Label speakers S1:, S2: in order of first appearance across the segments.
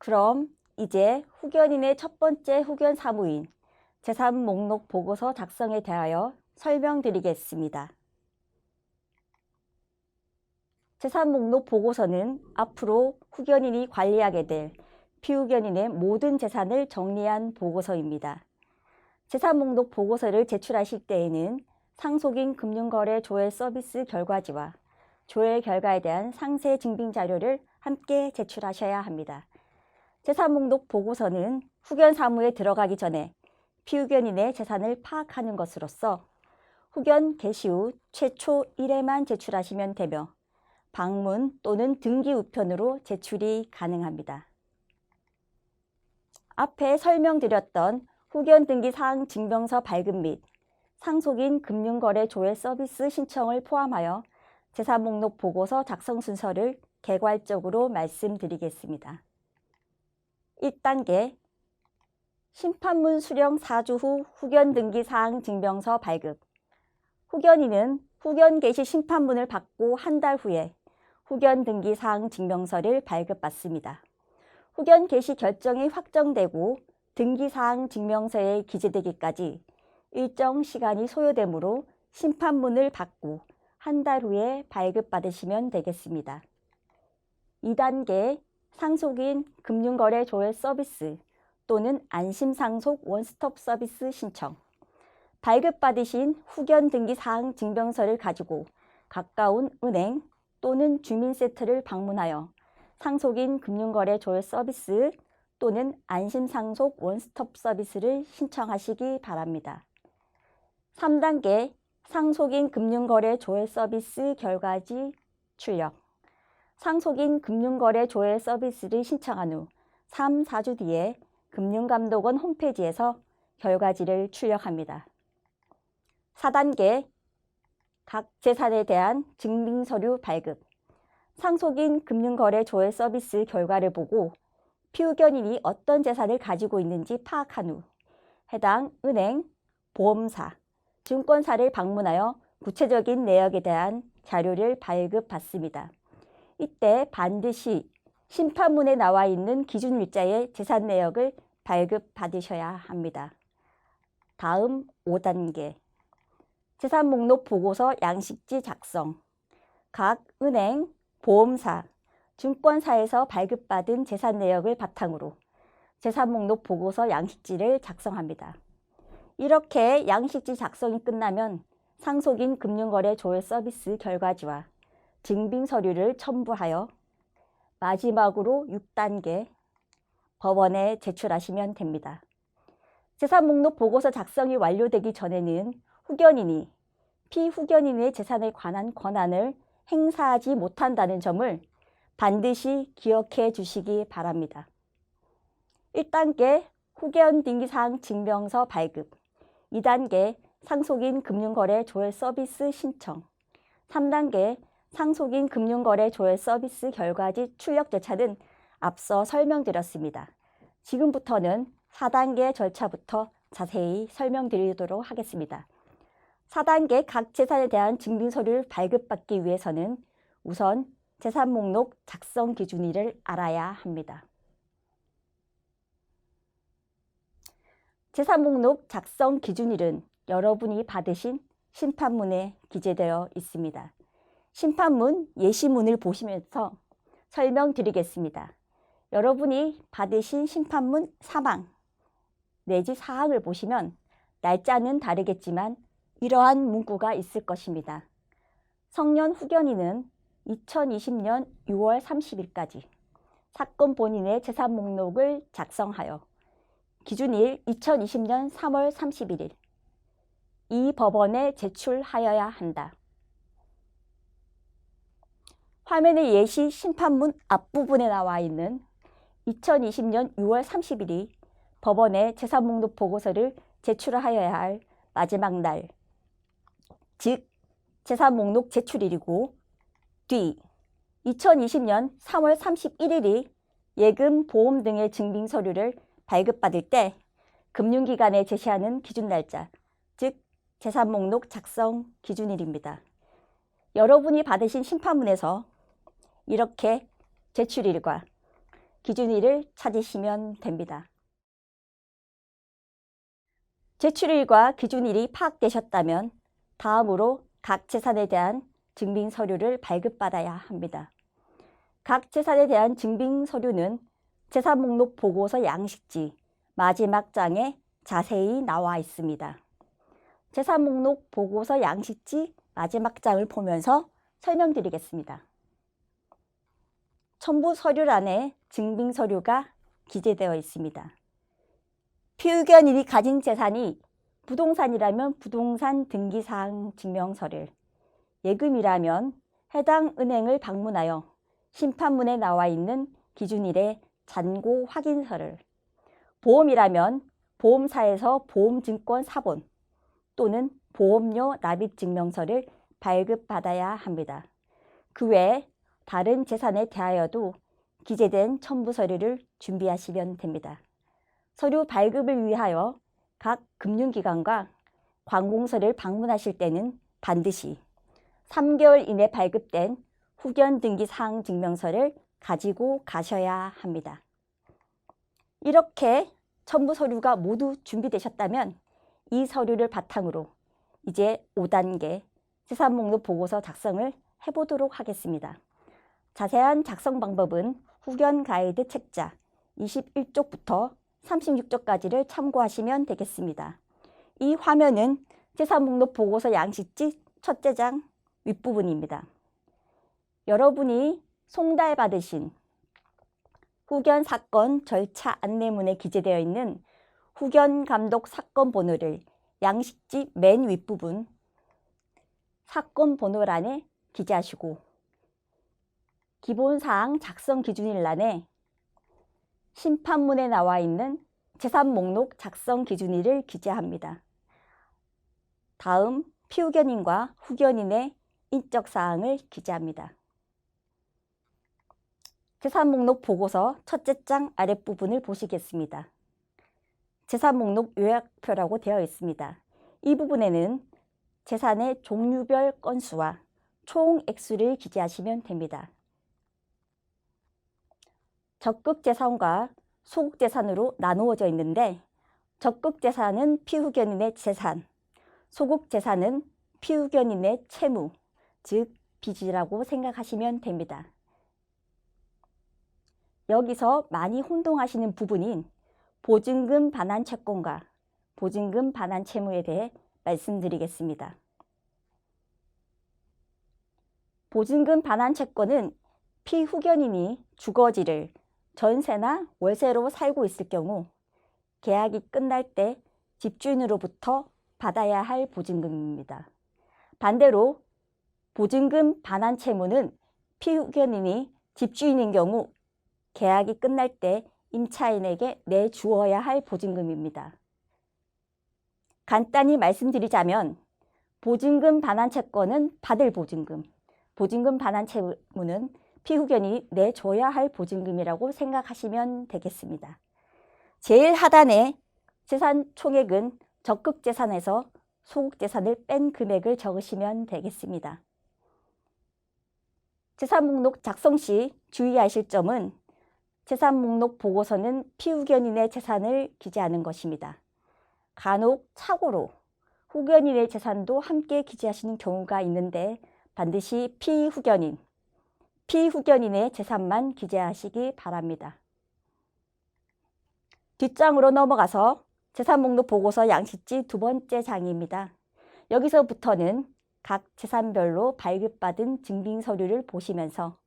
S1: 그럼 이제 후견인의 첫 번째 후견 사무인 재산 목록 보고서 작성에 대하여 설명드리겠습니다. 재산 목록 보고서는 앞으로 후견인이 관리하게 될 피후견인의 모든 재산을 정리한 보고서입니다. 재산 목록 보고서를 제출하실 때에는 상속인 금융거래 조회 서비스 결과지와 조회 결과에 대한 상세 증빙 자료를 함께 제출하셔야 합니다. 재산 목록 보고서는 후견 사무에 들어가기 전에 피후견인의 재산을 파악하는 것으로서 후견 개시 후 최초 1회만 제출하시면 되며 방문 또는 등기 우편으로 제출이 가능합니다. 앞에 설명드렸던 후견 등기 사항 증명서 발급 및 상속인 금융거래 조회 서비스 신청을 포함하여 재산 목록 보고서 작성 순서를 개괄적으로 말씀드리겠습니다. 1단계 심판문 수령 4주 후 후견 등기 사항 증명서 발급. 후견인은 후견 개시 심판문을 받고 한 달 후에 후견 등기 사항 증명서를 발급받습니다. 후견 개시 결정이 확정되고 등기 사항 증명서에 기재되기까지 일정 시간이 소요되므로 심판문을 받고 한 달 후에 발급받으시면 되겠습니다. 2단계 상속인 금융거래 조회 서비스 또는 안심상속 원스톱 서비스 신청. 발급받으신 후견 등기 사항 증명서를 가지고 가까운 은행 또는 주민센터를 방문하여 상속인 금융거래 조회 서비스 또는 안심상속 원스톱 서비스를 신청하시기 바랍니다. 3단계 상속인 금융거래 조회 서비스 결과지 출력. 상속인 금융거래 조회 서비스를 신청한 후 3, 4주 뒤에 금융감독원 홈페이지에서 결과지를 출력합니다. 4단계 각 재산에 대한 증빙서류 발급. 상속인 금융거래 조회 서비스 결과를 보고 피후견인이 어떤 재산을 가지고 있는지 파악한 후 해당 은행, 보험사, 증권사를 방문하여 구체적인 내역에 대한 자료를 발급받습니다. 이때 반드시 심판문에 나와 있는 기준일자의 재산 내역을 발급받으셔야 합니다. 다음 5단계 재산 목록 보고서 양식지 작성. 각 은행, 보험사, 증권사에서 발급받은 재산 내역을 바탕으로 재산 목록 보고서 양식지를 작성합니다. 이렇게 양식지 작성이 끝나면 상속인 금융거래 조회 서비스 결과지와 증빙 서류를 첨부하여 마지막으로 6단계 법원에 제출하시면 됩니다. 재산 목록 보고서 작성이 완료되기 전에는 후견인이 피후견인의 재산에 관한 권한을 행사하지 못한다는 점을 반드시 기억해 주시기 바랍니다. 1단계 후견 등기사항 증명서 발급. 2단계 상속인 금융거래 조회 서비스 신청. 3단계 상속인 금융거래 조회 서비스 결과지 출력 절차는 앞서 설명드렸습니다. 지금부터는 4단계 절차부터 자세히 설명드리도록 하겠습니다. 4단계 각 재산에 대한 증빙서류를 발급받기 위해서는 우선 재산 목록 작성 기준일을 알아야 합니다. 재산 목록 작성 기준일은 여러분이 받으신 심판문에 기재되어 있습니다. 심판문 예시문을 보시면서 설명드리겠습니다. 여러분이 받으신 심판문 사망 내지 사항을 보시면 날짜는 다르겠지만 이러한 문구가 있을 것입니다. 성년 후견인은 2020년 6월 30일까지 사건 본인의 재산 목록을 작성하여 기준일 2020년 3월 31일 이 법원에 제출하여야 한다. 화면의 예시 심판문 앞부분에 나와 있는 2020년 6월 30일이 법원에 재산 목록 보고서를 제출하여야 할 마지막 날, 즉 재산 목록 제출일이고 뒤 2020년 3월 31일이 예금, 보험 등의 증빙 서류를 발급받을 때 금융기관에 제시하는 기준 날짜, 즉 재산 목록 작성 기준일입니다. 여러분이 받으신 심판문에서 이렇게 제출일과 기준일을 찾으시면 됩니다. 제출일과 기준일이 파악되셨다면 다음으로 각 재산에 대한 증빙 서류를 발급받아야 합니다. 각 재산에 대한 증빙 서류는 재산 목록 보고서 양식지 마지막 장에 자세히 나와 있습니다. 재산 목록 보고서 양식지 마지막 장을 보면서 설명드리겠습니다. 첨부 서류란에 증빙 서류가 기재되어 있습니다. 피의견인이 가진 재산이 부동산이라면 부동산 등기사항 증명서를, 예금이라면 해당 은행을 방문하여 심판문에 나와 있는 기준일의 잔고 확인서를, 보험이라면 보험사에서 보험증권 사본 또는 보험료 납입 증명서를 발급받아야 합니다. 그 외에 다른 재산에 대하여도 기재된 첨부 서류를 준비하시면 됩니다. 서류 발급을 위하여 각 금융기관과 관공서를 방문하실 때는 반드시 3개월 이내 발급된 후견 등기 사항 증명서를 가지고 가셔야 합니다. 이렇게 첨부 서류가 모두 준비되셨다면 이 서류를 바탕으로 이제 5단계 재산 목록 보고서 작성을 해보도록 하겠습니다. 자세한 작성 방법은 후견 가이드 책자 21쪽부터 36쪽까지를 참고하시면 되겠습니다. 이 화면은 재산 목록 보고서 양식지 첫째 장 윗부분입니다. 여러분이 송달받으신 후견 사건 절차 안내문에 기재되어 있는 후견 감독 사건 번호를 양식지 맨 윗부분 사건 번호란에 기재하시고 기본사항 작성 기준일란에 심판문에 나와 있는 재산 목록 작성 기준일을 기재합니다. 다음 피후견인과 후견인의 인적사항을 기재합니다. 재산 목록 보고서 첫째 장 아랫부분을 보시겠습니다. 재산 목록 요약표라고 되어 있습니다. 이 부분에는 재산의 종류별 건수와 총 액수를 기재하시면 됩니다. 적극재산과 소극재산으로 나누어져 있는데 적극재산은 피후견인의 재산, 소극재산은 피후견인의 채무, 즉 빚이라고 생각하시면 됩니다. 여기서 많이 혼동하시는 부분인 보증금 반환 채권과 보증금 반환 채무에 대해 말씀드리겠습니다. 보증금 반환 채권은 피후견인이 주거지를 전세나 월세로 살고 있을 경우 계약이 끝날 때 집주인으로부터 받아야 할 보증금입니다. 반대로 보증금 반환 채무는 피후견인이 집주인인 경우 계약이 끝날 때 임차인에게 내주어야 할 보증금입니다. 간단히 말씀드리자면 보증금 반환 채권은 받을 보증금, 보증금 반환 채무는 피후견인이 내줘야 할 보증금이라고 생각하시면 되겠습니다. 제일 하단에 재산 총액은 적극재산에서 소극재산을 뺀 금액을 적으시면 되겠습니다. 재산 목록 작성 시 주의하실 점은 재산 목록 보고서는 피후견인의 재산을 기재하는 것입니다. 간혹 착오로 후견인의 재산도 함께 기재하시는 경우가 있는데 반드시 피후견인의 재산만 기재하시기 바랍니다. 뒷장으로 넘어가서 재산 목록 보고서 양식지 두 번째 장입니다. 여기서부터는 각 재산별로 발급받은 증빙 서류를 보시면서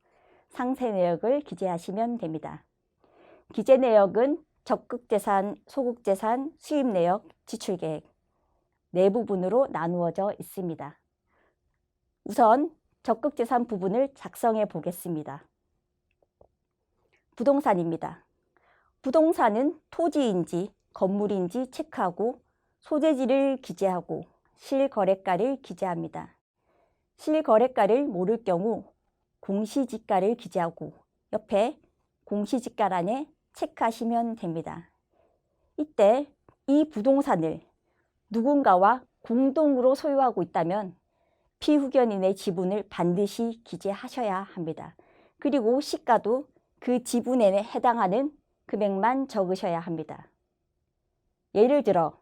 S1: 상세 내역을 기재하시면 됩니다. 기재 내역은 적극재산, 소극재산, 수입 내역, 지출 계획 네 부분으로 나누어져 있습니다. 우선 적극재산 부분을 작성해 보겠습니다. 부동산입니다. 부동산은 토지인지 건물인지 체크하고 소재지를 기재하고 실거래가를 기재합니다. 실거래가를 모를 경우 공시지가를 기재하고 옆에 공시지가란에 체크하시면 됩니다. 이때 이 부동산을 누군가와 공동으로 소유하고 있다면 피후견인의 지분을 반드시 기재하셔야 합니다. 그리고 시가도 그 지분에 해당하는 금액만 적으셔야 합니다. 예를 들어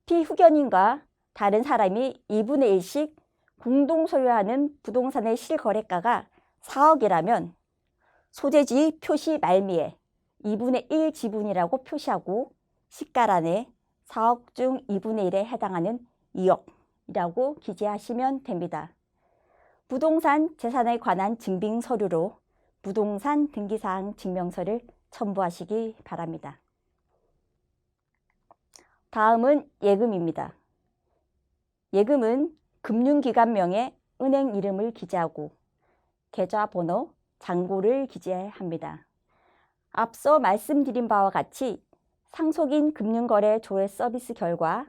S1: 피후견인과 다른 사람이 2분의 1씩 공동 소유하는 부동산의 실거래가가 4억이라면 소재지 표시 말미에 2분의 1 지분이라고 표시하고 시가란에 4억 중 2분의 1에 해당하는 2억이라고 기재하시면 됩니다. 부동산 재산에 관한 증빙 서류로 부동산 등기사항 증명서를 첨부하시기 바랍니다. 다음은 예금입니다. 예금은 금융기관명에 은행 이름을 기재하고 계좌번호, 잔고를 기재합니다. 앞서 말씀드린 바와 같이 상속인 금융거래 조회 서비스 결과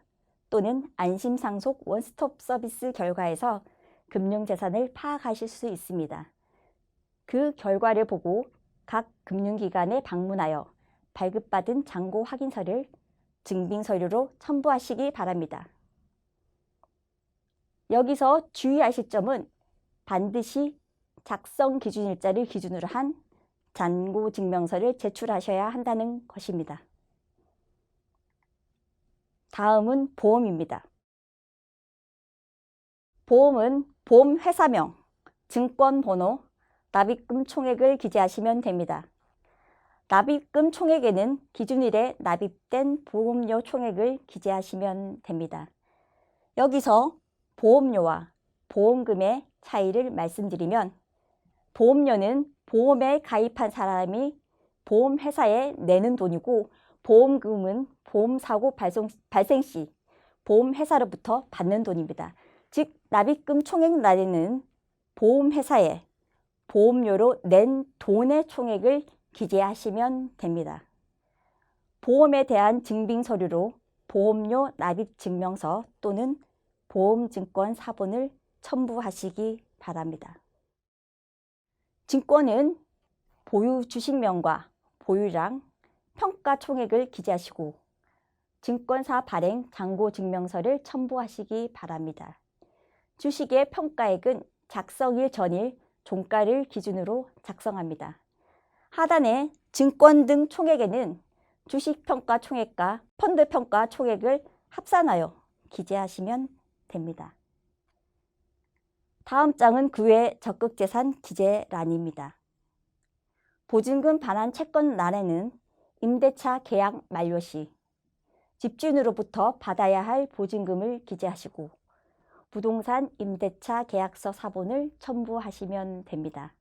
S1: 또는 안심상속 원스톱 서비스 결과에서 금융재산을 파악하실 수 있습니다. 그 결과를 보고 각 금융기관에 방문하여 발급받은 잔고 확인서를 증빙서류로 첨부하시기 바랍니다. 여기서 주의하실 점은 반드시 작성 기준일자를 기준으로 한 잔고 증명서를 제출하셔야 한다는 것입니다. 다음은 보험입니다. 보험은 보험회사명, 증권번호, 납입금 총액을 기재하시면 됩니다. 납입금 총액에는 기준일에 납입된 보험료 총액을 기재하시면 됩니다. 여기서 보험료와 보험금의 차이를 말씀드리면 보험료는 보험에 가입한 사람이 보험회사에 내는 돈이고 보험금은 보험사고 발생 시 보험회사로부터 받는 돈입니다. 즉 납입금 총액란에는 보험회사에 보험료로 낸 돈의 총액을 기재하시면 됩니다. 보험에 대한 증빙서류로 보험료 납입증명서 또는 보험증권 사본을 첨부하시기 바랍니다. 증권은 보유 주식명과 보유량, 평가 총액을 기재하시고 증권사 발행 잔고 증명서를 첨부하시기 바랍니다. 주식의 평가액은 작성일 전일 종가를 기준으로 작성합니다. 하단에 증권 등 총액에는 주식평가 총액과 펀드평가 총액을 합산하여 기재하시면 됩니다. 다음 장은 그 외 적극재산 기재란입니다. 보증금 반환 채권란에는 임대차 계약 만료 시 집주인으로부터 받아야 할 보증금을 기재하시고 부동산 임대차 계약서 사본을 첨부하시면 됩니다.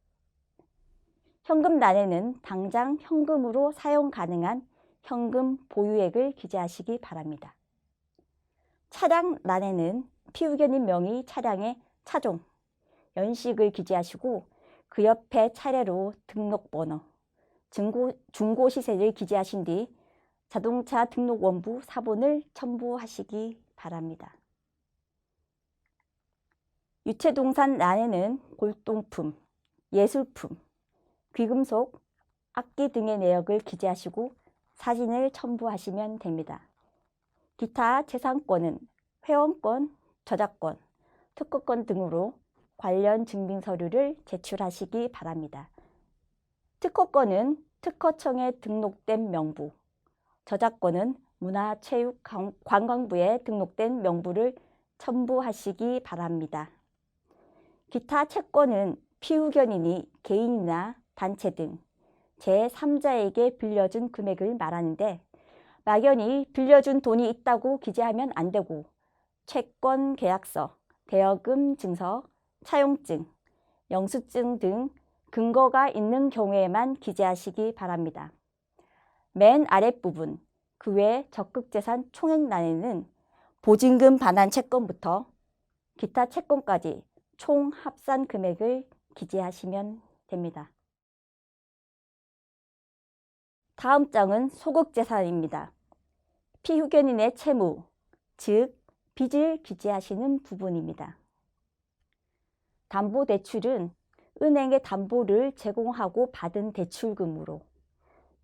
S1: 현금란에는 당장 현금으로 사용 가능한 현금 보유액을 기재하시기 바랍니다. 차량란에는 피후견인 명의 차량의 차종, 연식을 기재하시고 그 옆에 차례로 등록번호, 중고시세를 기재하신 뒤 자동차 등록원부 사본을 첨부하시기 바랍니다. 유체동산란에는 골동품, 예술품, 귀금속, 악기 등의 내역을 기재하시고 사진을 첨부하시면 됩니다. 기타 재산권은 회원권, 저작권, 특허권 등으로 관련 증빙서류를 제출하시기 바랍니다. 특허권은 특허청에 등록된 명부, 저작권은 문화체육관광부에 등록된 명부를 첨부하시기 바랍니다. 기타 채권은 피후견인이 개인이나 단체 등 제3자에게 빌려준 금액을 말하는데 막연히 빌려준 돈이 있다고 기재하면 안 되고 채권 계약서, 대여금 증서, 차용증, 영수증 등 근거가 있는 경우에만 기재하시기 바랍니다. 맨 아랫부분 그 외 적극재산 총액란에는 보증금 반환 채권부터 기타 채권까지 총 합산 금액을 기재하시면 됩니다. 다음 장은 소극재산입니다. 피후견인의 채무, 즉 빚을 기재하시는 부분입니다. 담보대출은 은행에 담보를 제공하고 받은 대출금으로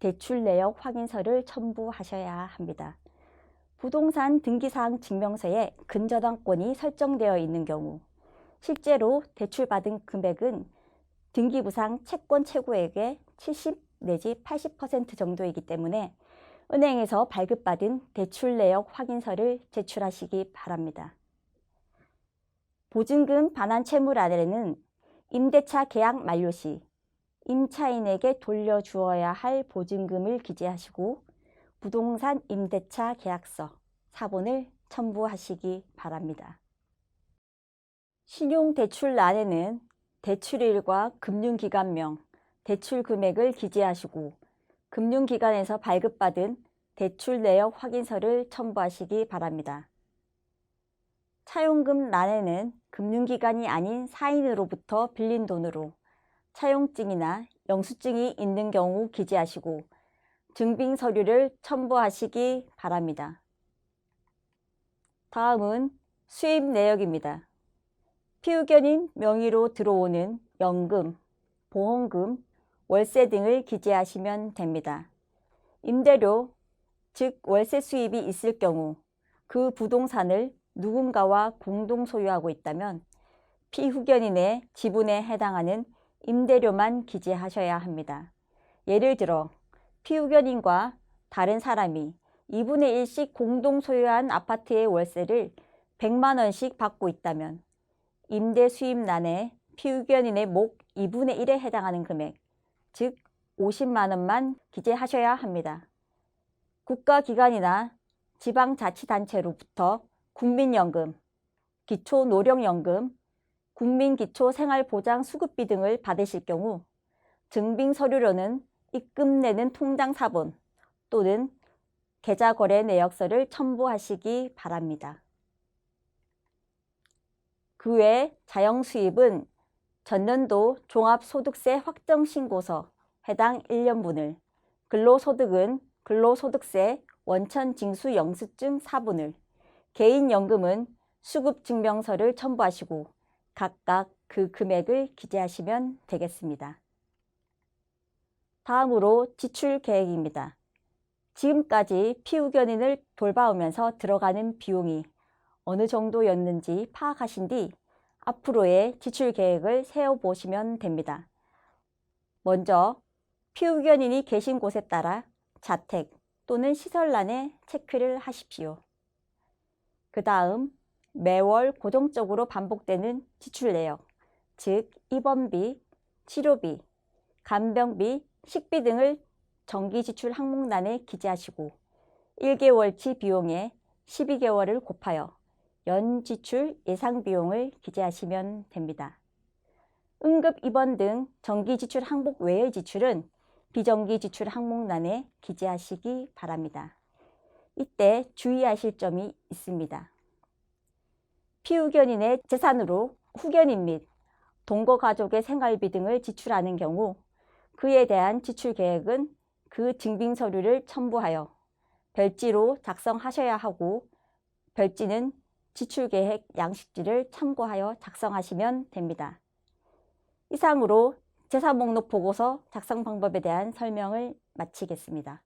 S1: 대출 내역 확인서를 첨부하셔야 합니다. 부동산 등기사항 증명서에 근저당권이 설정되어 있는 경우 실제로 대출받은 금액은 등기부상 채권 최고액에 70 내지 80% 정도이기 때문에 은행에서 발급받은 대출 내역 확인서를 제출하시기 바랍니다. 보증금 반환 채무란에는 임대차 계약 만료 시 임차인에게 돌려주어야 할 보증금을 기재하시고 부동산 임대차 계약서 사본을 첨부하시기 바랍니다. 신용대출란에는 대출일과 금융기관명, 대출 금액을 기재하시고 금융기관에서 발급받은 대출 내역 확인서를 첨부하시기 바랍니다. 차용금란에는 금융기관이 아닌 사인으로부터 빌린 돈으로 차용증이나 영수증이 있는 경우 기재하시고 증빙 서류를 첨부하시기 바랍니다. 다음은 수입 내역입니다. 피의견인 명의로 들어오는 연금, 보험금, 월세 등을 기재하시면 됩니다. 임대료, 즉 월세 수입이 있을 경우 그 부동산을 누군가와 공동 소유하고 있다면 피후견인의 지분에 해당하는 임대료만 기재하셔야 합니다. 예를 들어 피후견인과 다른 사람이 2분의 1씩 공동 소유한 아파트의 월세를 100만 원씩 받고 있다면 임대 수입란에 피후견인의 목 2분의 1에 해당하는 금액, 즉 50만 원만 기재하셔야 합니다. 국가기관이나 지방자치단체로부터 국민연금, 기초노령연금, 국민기초생활보장수급비 등을 받으실 경우 증빙서류로는 입금 내는 통장사본 또는 계좌거래 내역서를 첨부하시기 바랍니다. 그 외 자영수입은 전년도 종합소득세 확정신고서 해당 1년분을, 근로소득은 근로소득세 원천징수 영수증 사본을, 개인연금은 수급증명서를 첨부하시고 각각 그 금액을 기재하시면 되겠습니다. 다음으로 지출계획입니다. 지금까지 피후견인을 돌봐오면서 들어가는 비용이 어느 정도였는지 파악하신 뒤 앞으로의 지출계획을 세워보시면 됩니다. 먼저 피후견인이 계신 곳에 따라 자택 또는 시설란에 체크를 하십시오. 그 다음 매월 고정적으로 반복되는 지출 내역, 즉 입원비, 치료비, 간병비, 식비 등을 정기지출 항목란에 기재하시고 1개월치 비용에 12개월을 곱하여 연지출 예상비용을 기재하시면 됩니다. 응급 입원 등 정기지출 항목 외의 지출은 비정기지출 항목란에 기재하시기 바랍니다. 이때 주의하실 점이 있습니다. 피후견인의 재산으로 후견인 및 동거가족의 생활비 등을 지출하는 경우 그에 대한 지출 계획은 그 증빙 서류를 첨부하여 별지로 작성하셔야 하고 별지는 지출계획 양식지를 참고하여 작성하시면 됩니다. 이상으로 재산목록 보고서 작성 방법에 대한 설명을 마치겠습니다.